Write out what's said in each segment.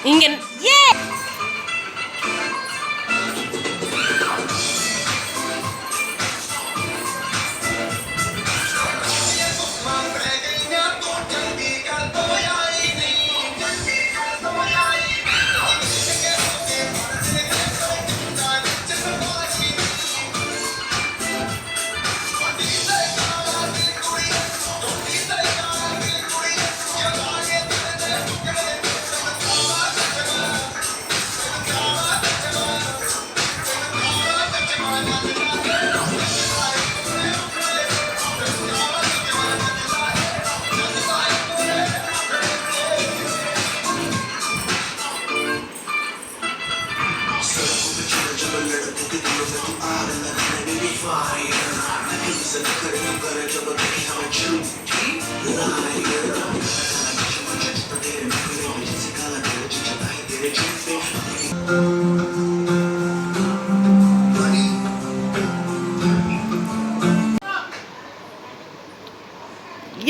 இங்க ஏ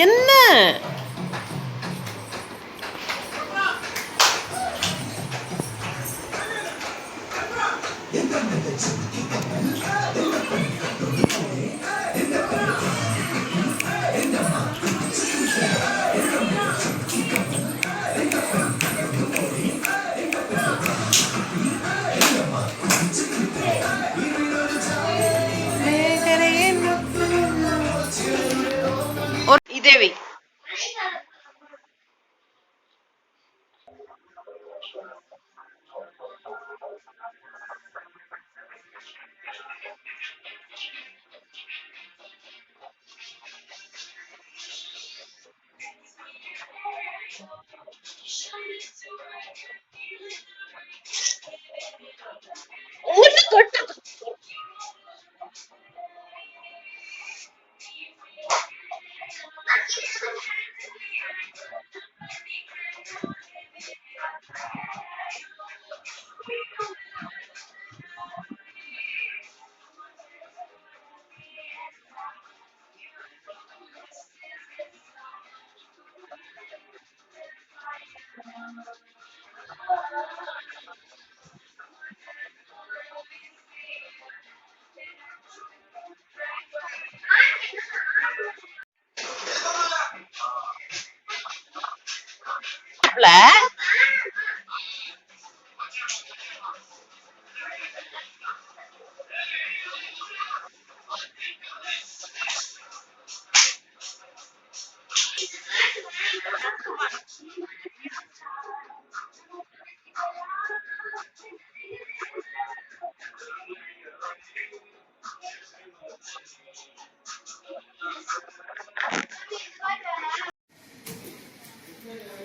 என்ன இதேவி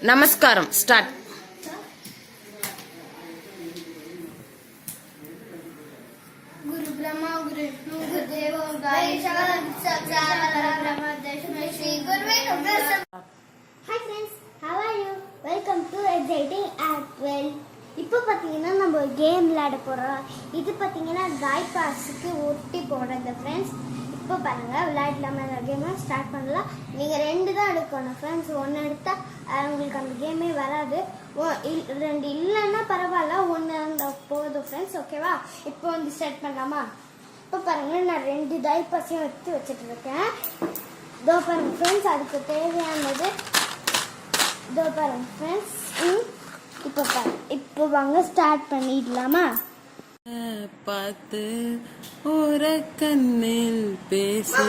நமஸ்காரம் ஸ்டார்ட். குரு பிரம்மா குரு தேவோ மகேஸ்வர பிரம்ம தஸ்மை ஸ்ரீ குருவே நமः. Hi friends, how are you? Welcome to exciting at 12. இப்போ பார்த்தீங்கன்னா நம்ம ஒரு கேம் விளையாட போகிறோம். இது பார்த்தீங்கன்னா காய் பாஸுக்கு ஒட்டி போடுறது ஃப்ரெண்ட்ஸ். இப்போ பாருங்கள் விளையாடலாமல் அந்த கேமை ஸ்டார்ட் பண்ணலாம். நீங்கள் 2 தான் எடுக்கணும் ஃப்ரெண்ட்ஸ். 1 எடுத்தால் உங்களுக்கு அந்த கேமே வராது. 2 இல்லைன்னா பரவாயில்ல, 1 இருந்தால் போதும் ஃப்ரெண்ட்ஸ். ஓகேவா? இப்போ வந்து ஸ்டார்ட் பண்ணலாமா? இப்போ பாருங்கள் நான் 2 தாய் பாஸையும் எடுத்து வச்சுட்டு இருக்கேன். இதோ பாருங்கள் ஃப்ரெண்ட்ஸ், அதுக்கு தேவையானது இதோ பாருங்கள் ஃப்ரெண்ட்ஸ். இப்போ வாங்க ஸ்டார்ட் பண்ணிடலாமா? பார்த்து ஒரு கண்ணில் பேசு,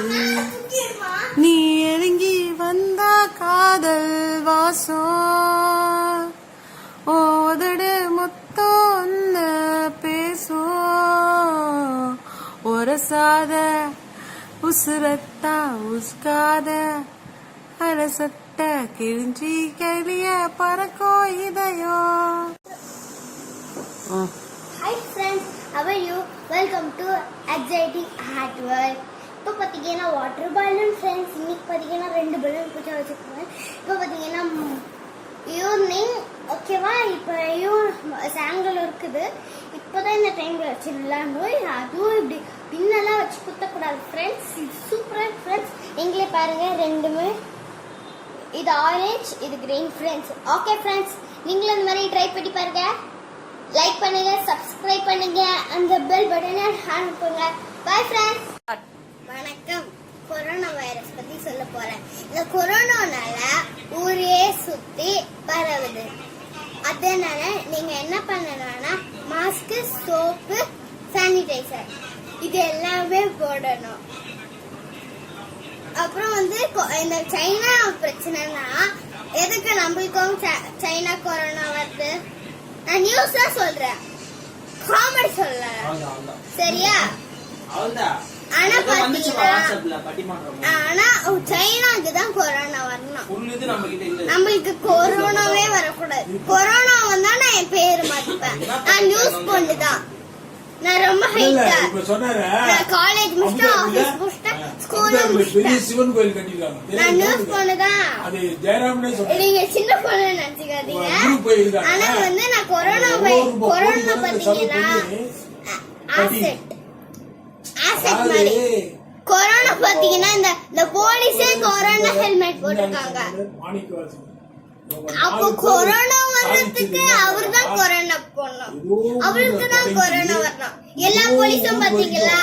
நீ இறங்கி வந்தா காதல் வாசம், ஓதடு மொத்தம் பேசும், ஒரசாத உசுரத்தா உஸ்காத அரசத்த கிழிஞ்சி கலிய பறக்கோ இதயோ. Hi friends, how are you? Welcome to exciting at work. இப்போ பார்த்தீங்கன்னா வாட்டர் பலூன் ஃப்ரெண்ட்ஸ். இன்னைக்கு பார்த்தீங்கன்னா 2 பலூன் பூஜா வச்சுருக்கேன். இப்போ பார்த்தீங்கன்னா ஈவினிங் ஓகேவா? இப்போ சாயங்காலம் இருக்குது. இப்போ தான் இந்த டைமில் வச்சிடலான்னு, அதுவும் இப்படி பின்னெல்லாம் வச்சு குத்தக்கூடாது ஃப்ரெண்ட்ஸ். இது சூப்பராக ஃப்ரெண்ட்ஸ். நீங்களே பாருங்கள், 2மே இது ஆரஞ்ச், இது கிரீன் ஃப்ரெண்ட்ஸ். ஓகே ஃப்ரெண்ட்ஸ், நீங்களும் இந்த மாதிரி ட்ரை பண்ணி பாருங்க. லைக் பண்ணுங்க, சப்ஸ்கிரைப் பண்ணுங்க, அந்த பெல் பட்டனை ஆன் பண்ணுங்க. Bye friends. வணக்கம். கொரோனா வைரஸ் பத்தி சொல்ல போறேன். இந்த கொரோனானால ஊரே சுத்தி பரவுது. அதனால நீங்க என்ன பண்ணணும்னா மாஸ்க், சோப்பு, சானிடைசர் இது எல்லாமே போடணும். அப்புறம் வந்து இந்த சைனா பிரச்சனைனா எதுக்கு நம்மளுக்கும் சைனா கொரோனா வருது? நான் நியூஸ் தான் சொல்றேன், காமெடி சொல்ல. சரியா? ஆனா சைனாக்கு தான் கொரோனா வரணும், நம்மளுக்கு கொரோனாவே வரக்கூடாது. கொரோனா வந்தா நான் என் பேரு மாத்திப்பேன். நான் நியூஸ் பொண்ணுதான், நான் ரொம்ப ஹைட்டா. நான் காலேஜ் முடிச்சிட்டேன், ஆபீஸ் முடிச்சிட்டேன், ஸ்கூல் முடிச்சிட்டேன். சிவன் கோயில் கட்டிருக்காங்க. நான் நியூஸ் பொண்ணுதான். அது ஜெயராமனே சொல்றாரு. நீங்க சின்ன பொண்ணு நினைச்சுக்காதீங்க. ஆனா வந்து நான் கொரோனா பாத்தீங்கன்னா ஆசெட் மாதிரி. கொரோனா பாத்தீங்கன்னா இந்த போலீஸே கொரோனா ஹெல்மெட் போட்டிருக்காங்க. அப்போ கொரோனா வர்றதுக்கு அவர்தான் கொரோனா போடணும், அவருக்கு தான் கொரோனா வரணும். எல்லா போலீஸும் பாத்தீங்களா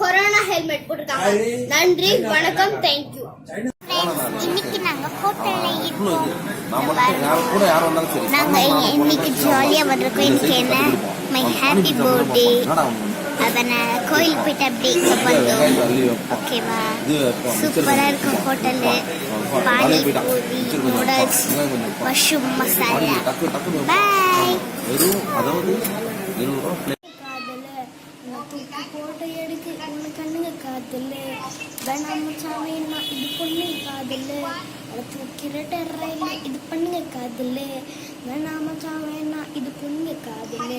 கொரோனா ஹெல்மெட் போட்டிருக்காங்க. நன்றி, வணக்கம், தேங்க்யூ. இன்னைக்கு நாங்க ஹோட்டல்ல இருக்கோம். நாங்க இன்னைக்கு ஜாலியா வந்திருக்கோம். இன்னைக்கு என்ன மை ஹாப்பி பர்த்டே, அதனால கோயில் போயிட்டு அப்படியே வந்தோம். ஓகேவா? சூப்பரா இருக்கும் hotel. Panipuri, noodles, mushroom masala. Bye. Photo எடுக்கு உன்னை கண்ணுங்க காதல் வேணாம சாவேன்னா இது பொண்ணு காதல் அதை தூக்கிற ரயில் இது பண்ணுங்க காதல் வேணாம சாவேன்னா இது பொண்ணு காதல்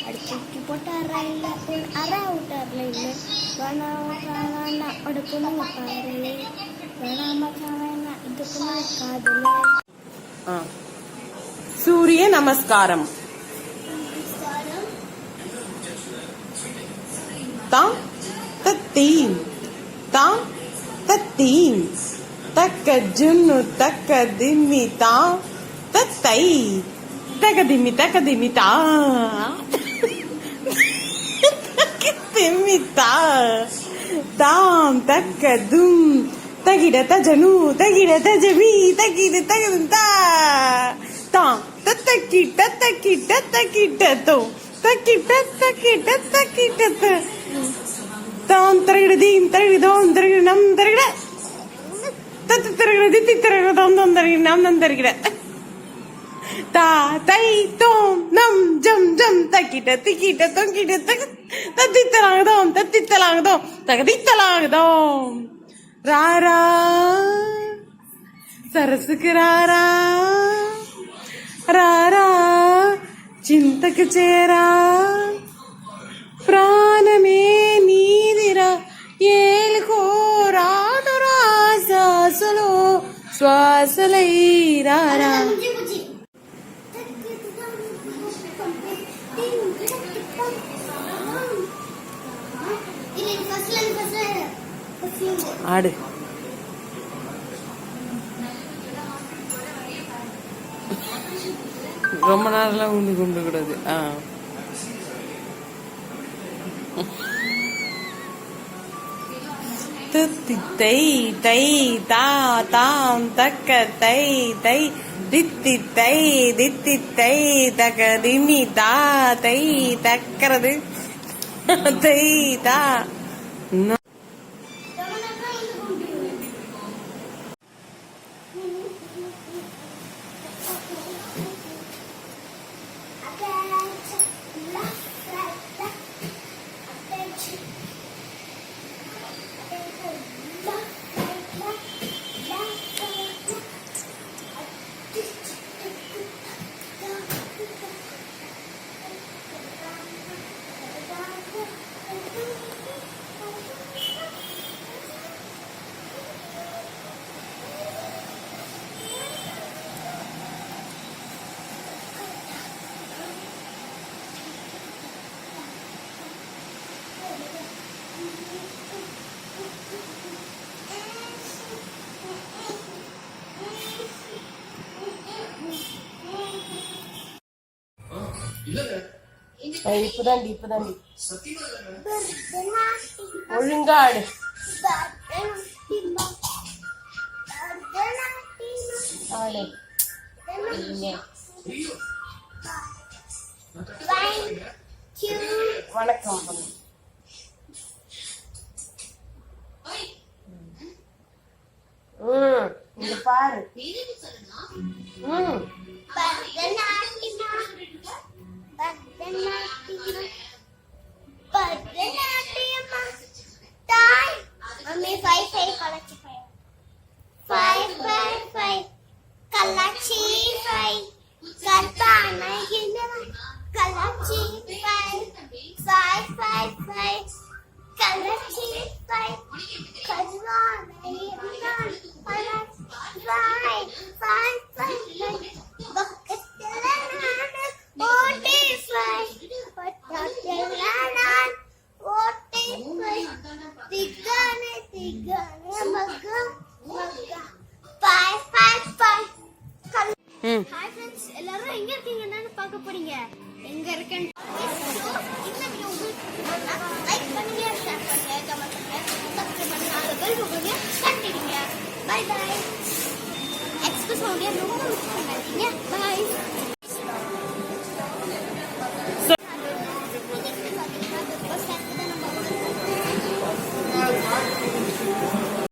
அதை தூக்கி போட்ட ரயில் ஒரு அரை விட்டார் ரயில் வேணாம சாவேன்னா ஒரு பொண்ணுங்க பாரு வேணாம சாவேன்னா இது பொண்ணு காதல். சூரிய நமஸ்காரம். தாம் தத்தீம் தாம் தத்தீம் தக்க ஜுன்னு தக்க திம்மி தாம் தத்தை தக்க திம்மி தா திம்மி தா தாம் தக்க தும் தகிட தஜனு தகிட தஜமி தகிட தகதும் தா தாம் தத்தக்கி தத்தக்கி தத்தக்கி தத்தோ தக்கிட்ட தக்கிட்ட தக்கிட்ட தாம் தரகிடதீம் தரகிடதோம் தரகிடம் தரகிட தத்து தரகிட தித்தி தரகிடதோம் தோம் தரகிடம் நம் தரகிட தா தை தோம் நம் ஜம் ஜம் தக்கிட்ட திக்கிட்ட தொங்கிட்ட தத்தித்தலாகதோம் தத்தித்தலாகதோம் தகதித்தலாகதோம் ராரா சரசுக்கு ராரா రారా చింతకు చేరా ప్రాణమే నీదిరా ఏలుకోరాదురా శ్వాసలో శ్వాసలై రారా. ஆடு ரொம்ப நேரம்லாம் உண்டு குண்டு கூடாது. தை தை தா தாம் தக்க தை தை தித்தி தை தித்தி தை தக்க திமி தா தை தக்கிறது தை தா. இப்பதாண்டி ஒழுங்காடு ஆடு வணக்கம் இங்க பாரு Mummy, 5 Kalachi 5 Kalachi 5 Kalpana Kalachi 5 Kalachi 5 Kalpana 5 Hi friends, எல்லாரும் எங்க இருக்கீங்கன்னு பார்க்க போறீங்க. எங்க இருக்கேன்? இந்த வீடியோ லைக் பண்ணுங்க, ஷேர் பண்ணுங்க, கமெண்ட் பண்ணுங்க, சப்ஸ்கிரைப் பண்ணுங்க, பெல் பட்டனை தட்டிடுங்க. Bye bye. எக்ஸ்பிரஸ் ஆடியோ ரொம்ப